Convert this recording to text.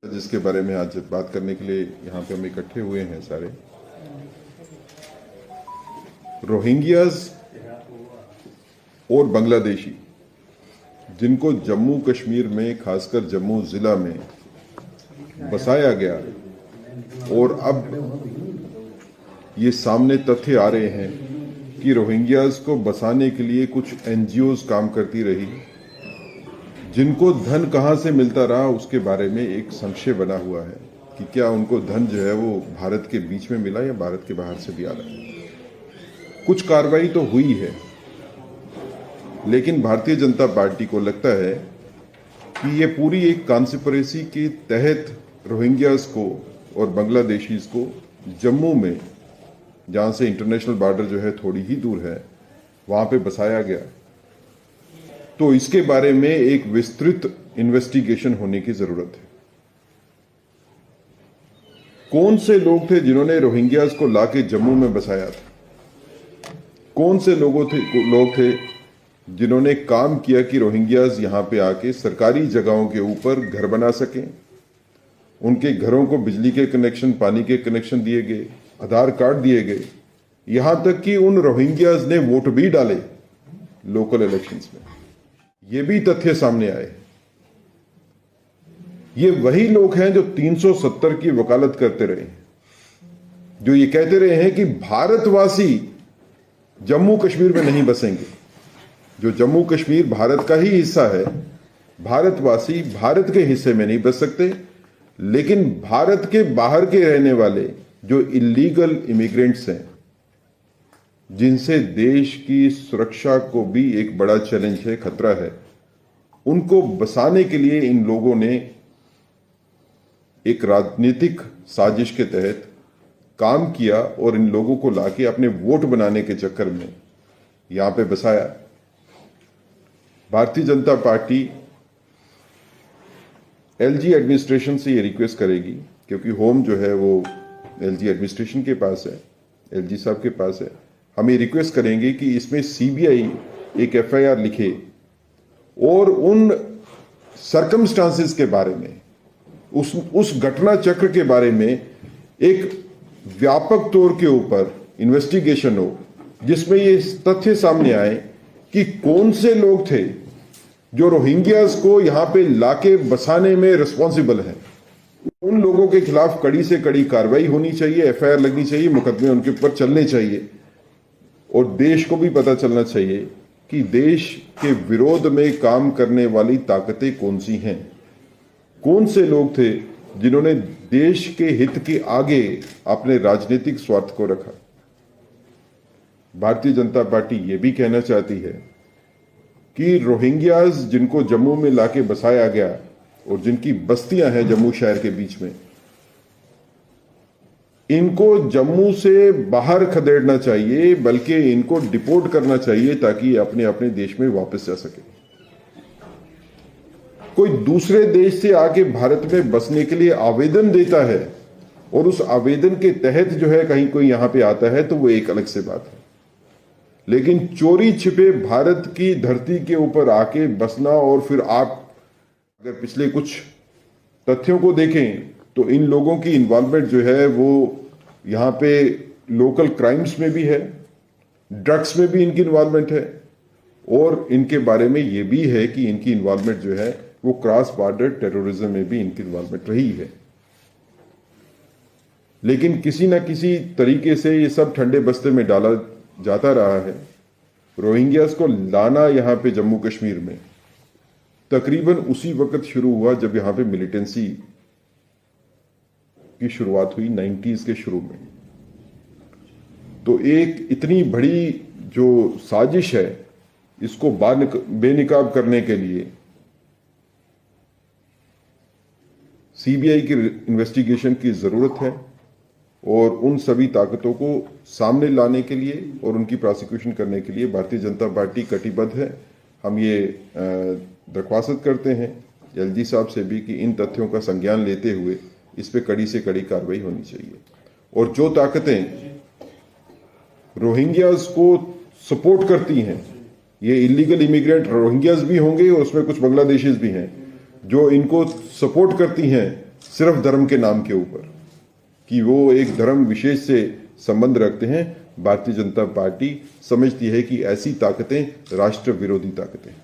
जिसके बारे में आज बात करने के लिए यहाँ पे हम इकट्ठे हुए हैं सारे, रोहिंग्याज और बांग्लादेशी जिनको जम्मू कश्मीर में, खासकर जम्मू जिला में बसाया गया, और अब ये सामने तथ्य आ रहे हैं कि रोहिंग्याज को बसाने के लिए कुछ एनजीओज काम करती रही, जिनको धन कहां से मिलता रहा उसके बारे में एक संशय बना हुआ है कि क्या उनको धन जो है वो भारत के बीच में मिला या भारत के बाहर से भी आ रहा है। कुछ कार्रवाई तो हुई है, लेकिन भारतीय जनता पार्टी को लगता है कि ये पूरी एक कॉन्स्पिरेसी के तहत रोहिंग्याज को और बांग्लादेशीज को जम्मू में, जहां से इंटरनेशनल बॉर्डर जो है थोड़ी ही दूर है, वहां पे बसाया गया। तो इसके बारे में एक विस्तृत इन्वेस्टिगेशन होने की जरूरत है। कौन से लोग थे जिन्होंने रोहिंग्याज को लाके जम्मू में बसाया था? कौन से लोग थे जिन्होंने काम किया कि रोहिंग्याज यहां पे आके सरकारी जगहों के ऊपर घर बना सकें? उनके घरों को बिजली के कनेक्शन, पानी के कनेक्शन दिए गए, आधार कार्ड दिए गए, यहां तक कि उन रोहिंग्याज ने वोट भी डाले लोकल इलेक्शंस में। ये भी तथ्य सामने आए। ये वही लोग हैं जो 370 की वकालत करते रहे, जो ये कहते रहे हैं कि भारतवासी जम्मू कश्मीर में नहीं बसेंगे। जो जम्मू कश्मीर भारत का ही हिस्सा है, भारतवासी भारत के हिस्से में नहीं बस सकते, लेकिन भारत के बाहर के रहने वाले जो इलीगल इमिग्रेंट्स हैं, जिनसे देश की सुरक्षा को भी एक बड़ा चैलेंज है, खतरा है, उनको बसाने के लिए इन लोगों ने एक राजनीतिक साजिश के तहत काम किया और इन लोगों को लाके अपने वोट बनाने के चक्कर में यहां पे बसाया। Bharatiya Janata party LG administration से ये रिक्वेस्ट करेगी, क्योंकि होम जो है वो एलजी एडमिनिस्ट्रेशन के पास है, एलजी साहब के पास है। हम ये रिक्वेस्ट करेंगे कि इसमें सीबीआई एक एफआईआर लिखे और उन सर्कमस्टांसेस के बारे में, उस घटना चक्र के बारे में एक व्यापक तौर के ऊपर इन्वेस्टिगेशन हो, जिसमें ये तथ्य सामने आए कि कौन से लोग थे जो रोहिंग्याज को यहां पे लाके बसाने में रिस्पॉन्सिबल हैं। उन लोगों के खिलाफ कड़ी से कड़ी कार्रवाई होनी चाहिए, एफआईआर लगनी चाहिए, मुकदमे उनके ऊपर चलने चाहिए, और देश को भी पता चलना चाहिए कि देश के विरोध में काम करने वाली ताकतें कौन सी हैं। कौन से लोग थे जिन्होंने देश के हित के आगे अपने राजनीतिक स्वार्थ को रखा। भारतीय जनता पार्टी ये भी कहना चाहती है कि रोहिंग्याज जिनको जम्मू में लाके बसाया गया और जिनकी बस्तियां हैं जम्मू शहर के बीच में, इनको जम्मू से बाहर खदेड़ना चाहिए, बल्कि इनको डिपोर्ट करना चाहिए ताकि अपने अपने देश में वापस जा सके। कोई दूसरे देश से आके भारत में बसने के लिए आवेदन देता है और उस आवेदन के तहत जो है कहीं कोई यहां पे आता है, तो वो एक अलग से बात है। लेकिन चोरी छिपे भारत की धरती के ऊपर आके बसना, और फिर आप अगर पिछले कुछ तथ्यों को देखें तो इन लोगों की इन्वॉल्वमेंट जो है वो यहां पे लोकल क्राइम्स में भी है, ड्रग्स में भी इनकी इन्वॉल्वमेंट है, और इनके बारे में ये भी है कि इनकी इन्वॉल्वमेंट जो है वो क्रॉस बॉर्डर टेररिज्म में भी इनकी इन्वॉल्वमेंट रही है। लेकिन किसी ना किसी तरीके से ये सब ठंडे बस्ते में डाला जाता रहा है। रोहिंग्यास को लाना यहां पे जम्मू कश्मीर में तकरीबन उसी वक्त शुरू हुआ जब यहां पे मिलिटेंसी की शुरुआत हुई 90s के शुरू में। तो एक इतनी बड़ी जो साजिश है, इसको बेनकाब करने के लिए सीबीआई की इन्वेस्टिगेशन की जरूरत है, और उन सभी ताकतों को सामने लाने के लिए और उनकी प्रोसिक्यूशन करने के लिए भारतीय जनता पार्टी कटिबद्ध है। हम ये दरख्वास्त करते हैं एलजी साहब से भी कि इन तथ्यों का संज्ञान लेते हुए इस पे कड़ी से कड़ी कार्रवाई होनी चाहिए, और जो ताकतें रोहिंग्याज को सपोर्ट करती हैं, ये इलीगल इमिग्रेंट रोहिंग्याज भी होंगे और उसमें कुछ बांग्लादेशीज भी हैं, जो इनको सपोर्ट करती हैं सिर्फ धर्म के नाम के ऊपर, कि वो एक धर्म विशेष से संबंध रखते हैं। भारतीय जनता पार्टी समझती है कि ऐसी ताकतें राष्ट्र विरोधी ताकतें।